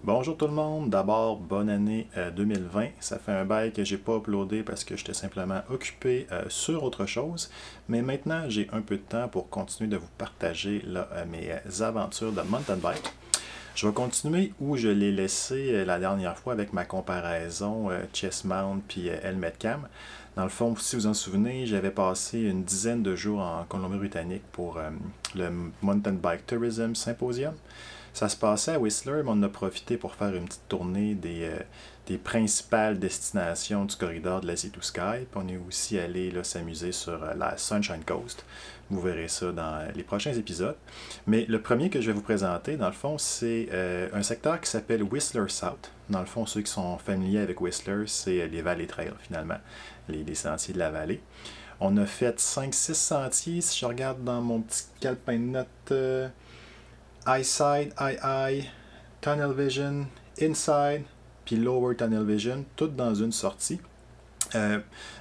Bonjour tout le monde, d'abord bonne année 2020. Ça fait un bail que j'ai pas uploadé parce que j'étais simplement occupé sur autre chose. Mais maintenant j'ai un peu de temps pour continuer de vous partager là, mes aventures de mountain bike. Je vais continuer où je l'ai laissé la dernière fois avec ma comparaison chest mount puis helmet cam. Dans le fond, si vous en souvenez, j'avais passé une dizaine de jours en Colombie-Britannique pour le Mountain Bike Tourism Symposium. Ça se passait à Whistler, mais on en a profité pour faire une petite tournée des principales destinations du corridor de la Sea to Sky. Puis on est aussi allé s'amuser sur la Sunshine Coast. Vous verrez ça dans les prochains épisodes. Mais le premier que je vais vous présenter, dans le fond, c'est un secteur qui s'appelle Whistler South. Dans le fond, ceux qui sont familiers avec Whistler, c'est les Valley Trails, finalement, les sentiers de la vallée. On a fait 5-6 sentiers. Si je regarde dans mon petit calepin de notes... High-side, high-high, tunnel vision, inside, puis lower tunnel vision, toutes dans une sortie.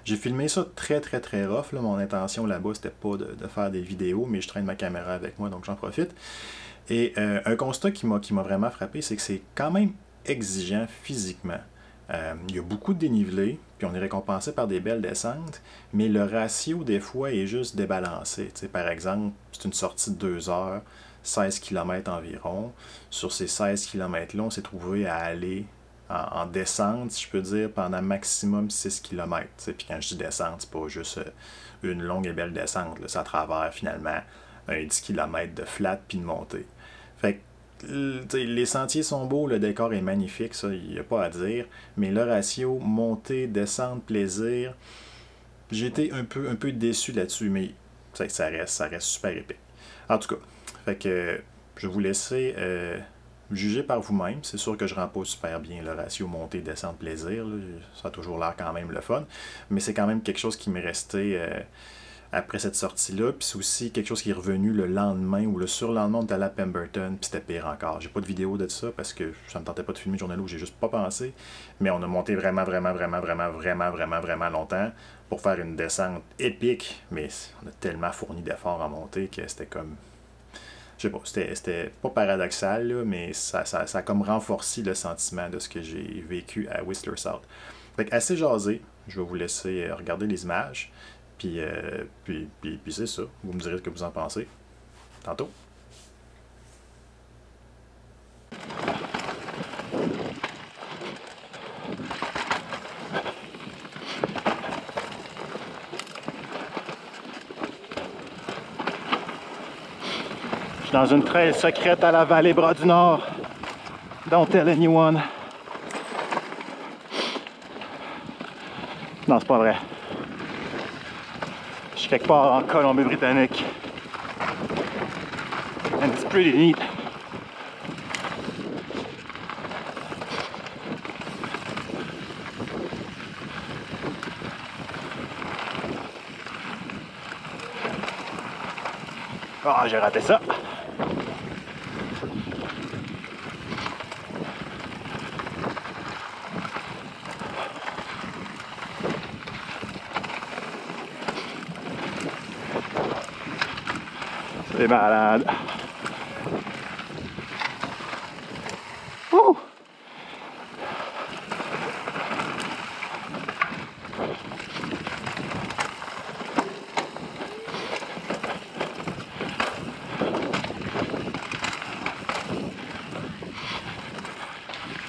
J'ai filmé ça très rough. Là. Mon intention là-bas, c'était pas de faire des vidéos, mais je traîne ma caméra avec moi, donc j'en profite. Et un constat qui m'a vraiment frappé, c'est que c'est quand même exigeant physiquement. Il y a beaucoup de dénivelé, puis on est récompensé par des belles descentes, mais le ratio des fois est juste débalancé. T'sais, par exemple, c'est une sortie de 2 heures, 16 km environ. Sur ces 16 km-là, on s'est trouvé à aller en descente, si je peux dire, pendant maximum 6 km. Puis quand je dis descente, c'est pas juste une longue et belle descente. C'est à travers finalement un 10 km de flat puis de montée. Fait que les sentiers sont beaux, le décor est magnifique, ça, il n'y a pas à dire. Mais le ratio montée, descente, plaisir, j'ai été un peu déçu là-dessus, mais ça reste super épique. En tout cas, fait que je vais vous laisser juger par vous-même. C'est sûr que je ne rends pas super bien le ratio montée, descente, plaisir. Là. Ça a toujours l'air quand même le fun. Mais c'est quand même quelque chose qui m'est resté après cette sortie-là. Puis c'est aussi quelque chose qui est revenu le lendemain ou le surlendemain, on était allé à Pemberton, puis c'était pire encore. J'ai pas de vidéo de ça parce que ça me tentait pas de filmer le journal où j'ai juste pas pensé. Mais on a monté vraiment longtemps pour faire une descente épique. Mais on a tellement fourni d'efforts à monter que c'était comme... Je sais pas, c'était pas paradoxal, là, mais ça a comme renforcé le sentiment de ce que j'ai vécu à Whistler South. Fait que assez jasé, je vais vous laisser regarder les images, puis c'est ça. Vous me direz ce que vous en pensez. Tantôt. Je suis dans une trail secrète à la vallée Bras du Nord. Don't tell anyone. Non, c'est pas vrai. Je suis quelque part en Colombie-Britannique. And it's pretty neat. Ah, j'ai raté ça. C'est malade. Ouh!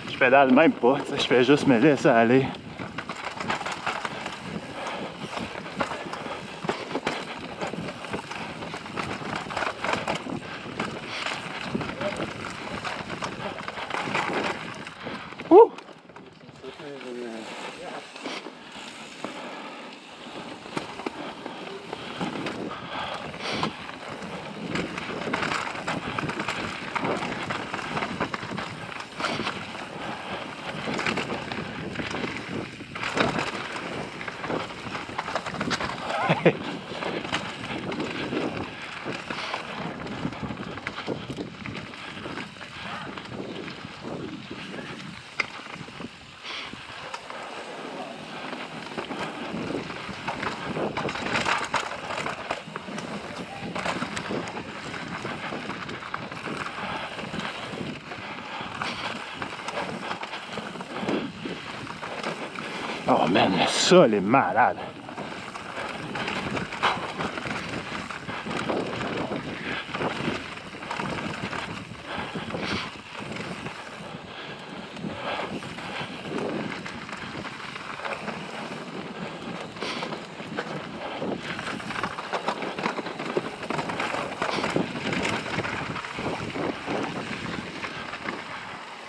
Je pédale même pas, je fais juste me laisser aller. Ouh! Oh man, ça, elle est malade.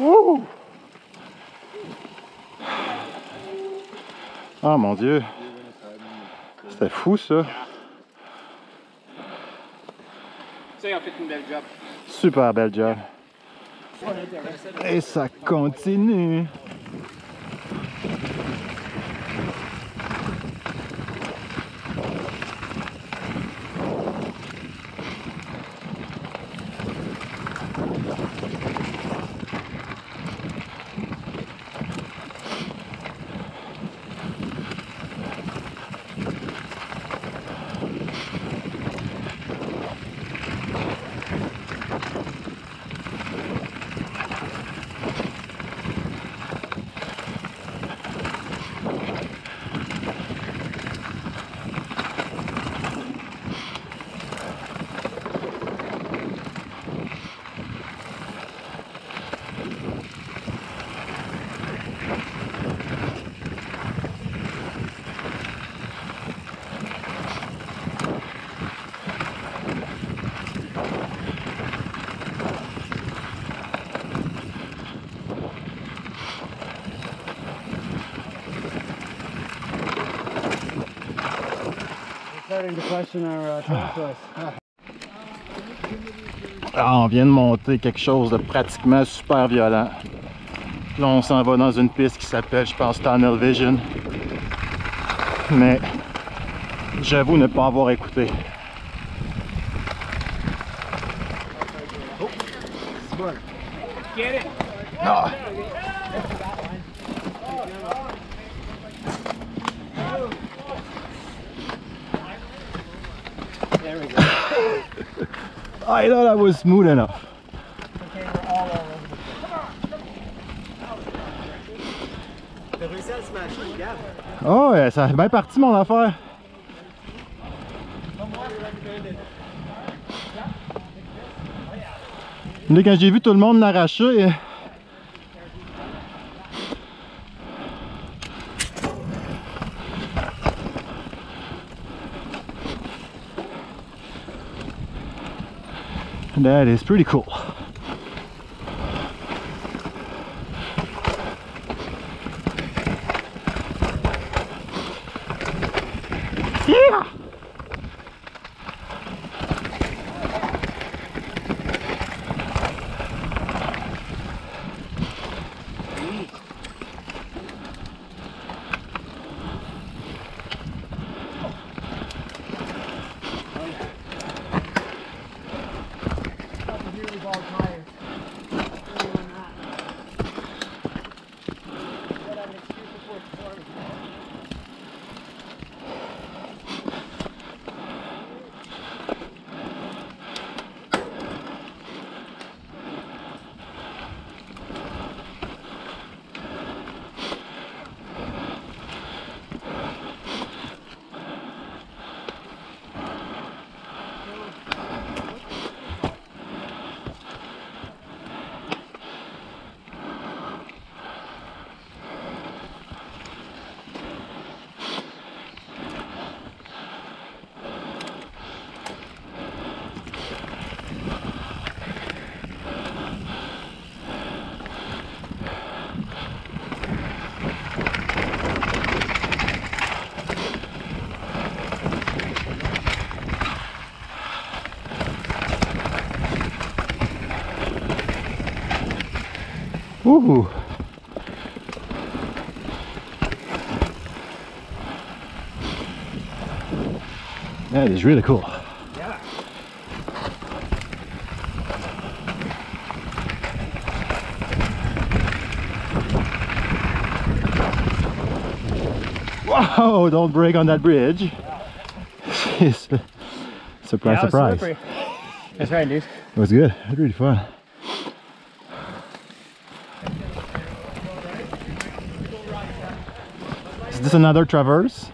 Wouh! Oh mon Dieu! C'était fou ça! Ça, ils ont fait une belle job. Super belle job! Et ça continue! Ah, on vient de monter quelque chose de pratiquement super violent. Là, on s'en va dans une piste qui s'appelle, je pense, Tunnel Vision. Mais j'avoue ne pas avoir écouté. Ah. I thought that was smooth enough. T'as réussi à le smasher, regarde. Oh, ouais, ça a bien parti mon affaire. Là, quand j'ai vu tout le monde l'arracher. That is pretty cool. Yeah! Ooh. That is really cool. Yeah. Wow, don't break on that bridge. Surprise, Yeah, surprise. slippery. That's right, dude. It was good. It was really fun. Is this another traverse?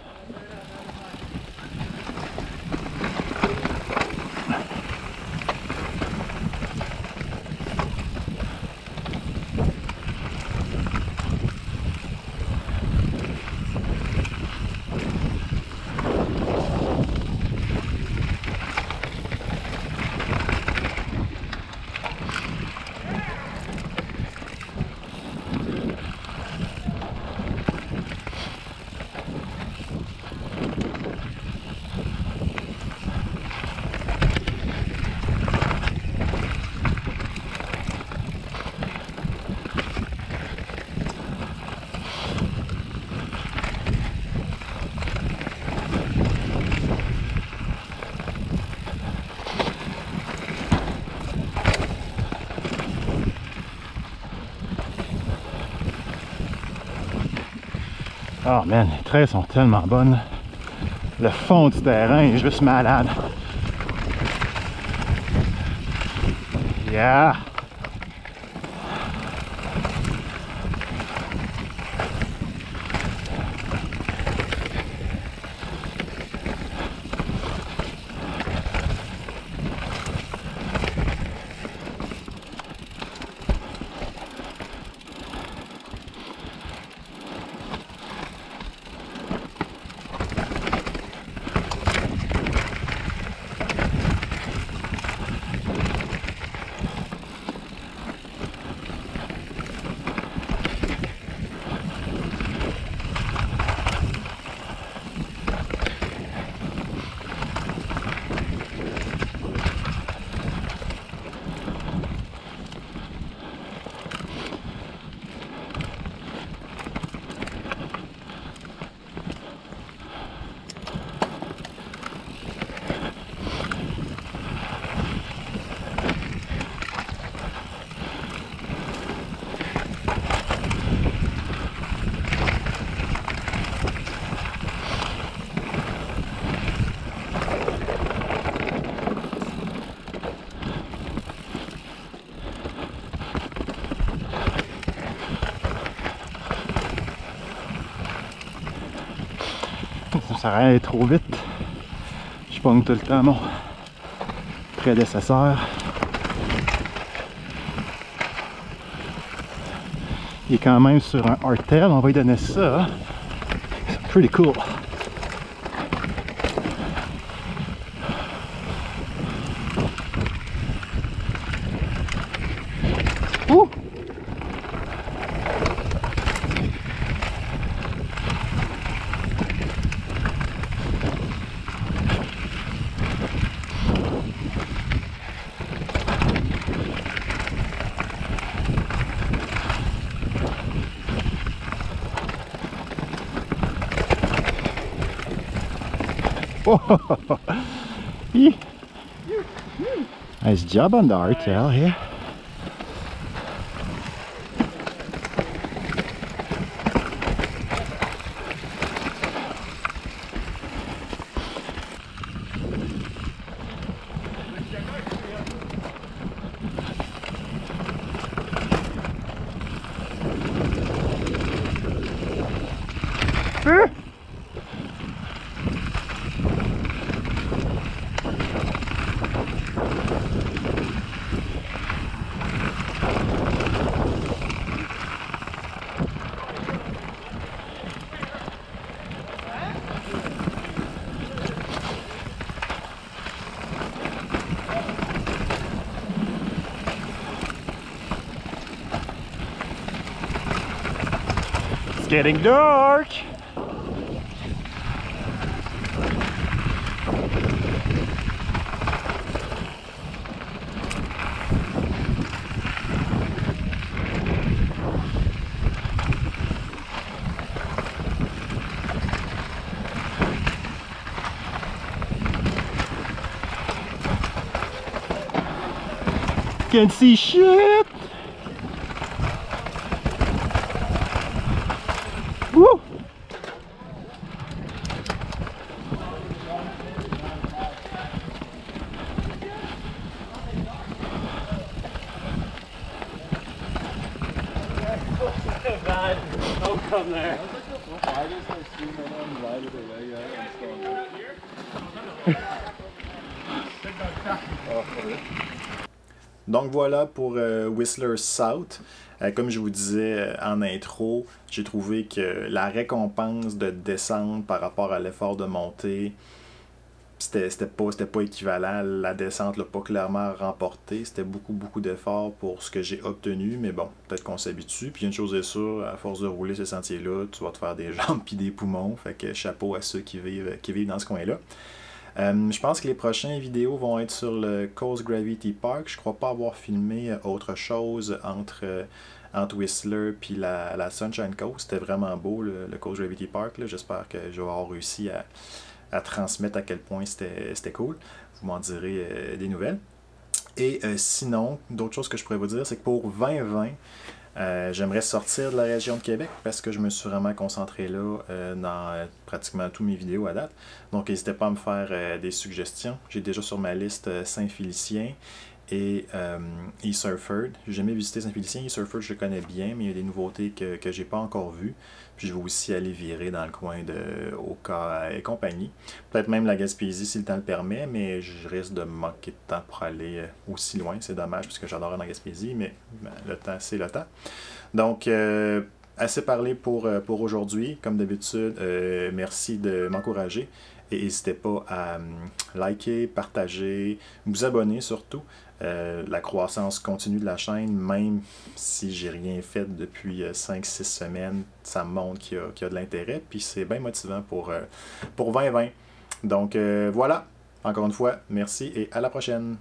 Oh man, les trails sont tellement bonnes. Le fond du terrain est juste malade. Yeah! Ça sert à rien d'aller trop vite. Je pogne tout le temps mon prédécesseur. Il est quand même sur un hardtail, on va lui donner ça. C'est pretty cool. Ouh! Oh, nice job on the hardtail here. It's getting dark. Can't see shit. Woo! Don't come there. Donc voilà pour Whistler South. Comme je vous disais en intro, j'ai trouvé que la récompense de descente par rapport à l'effort de montée, c'était pas équivalent. La descente l'a pas clairement remporté. C'était beaucoup d'efforts pour ce que j'ai obtenu, mais bon, peut-être qu'on s'habitue. Puis une chose est sûre, à force de rouler ce sentier-là, tu vas te faire des jambes puis des poumons. Fait que chapeau à ceux qui vivent dans ce coin-là. Je pense que les prochaines vidéos vont être sur le Coast Gravity Park. Je crois pas avoir filmé autre chose entre Whistler puis la Sunshine Coast. C'était vraiment beau, le Coast Gravity Park. J'espère que je vais avoir réussi à transmettre à quel point c'était cool. Vous m'en direz des nouvelles. Et sinon, d'autres choses que je pourrais vous dire, c'est que pour 2020, j'aimerais sortir de la région de Québec parce que je me suis vraiment concentré là dans pratiquement toutes mes vidéos à date. Donc n'hésitez pas à me faire des suggestions. J'ai déjà sur ma liste Saint-Félicien et East Hereford. J'ai jamais visité Saint-Félicien. East Hereford, je le connais bien, mais il y a des nouveautés que j'ai pas encore vues. Puis je vais aussi aller virer dans le coin de Oka et compagnie. Peut-être même la Gaspésie si le temps le permet, mais je risque de manquer de temps pour aller aussi loin. C'est dommage parce que j'adore la Gaspésie, mais le temps, c'est le temps. Donc, assez parlé pour aujourd'hui. Comme d'habitude, merci de m'encourager. Et n'hésitez pas à liker, partager, vous abonner surtout. La croissance continue de la chaîne, même si j'ai rien fait depuis 5-6 semaines, ça me montre qu'il y a de l'intérêt, puis c'est bien motivant pour 2020. Donc voilà, encore une fois, merci et à la prochaine!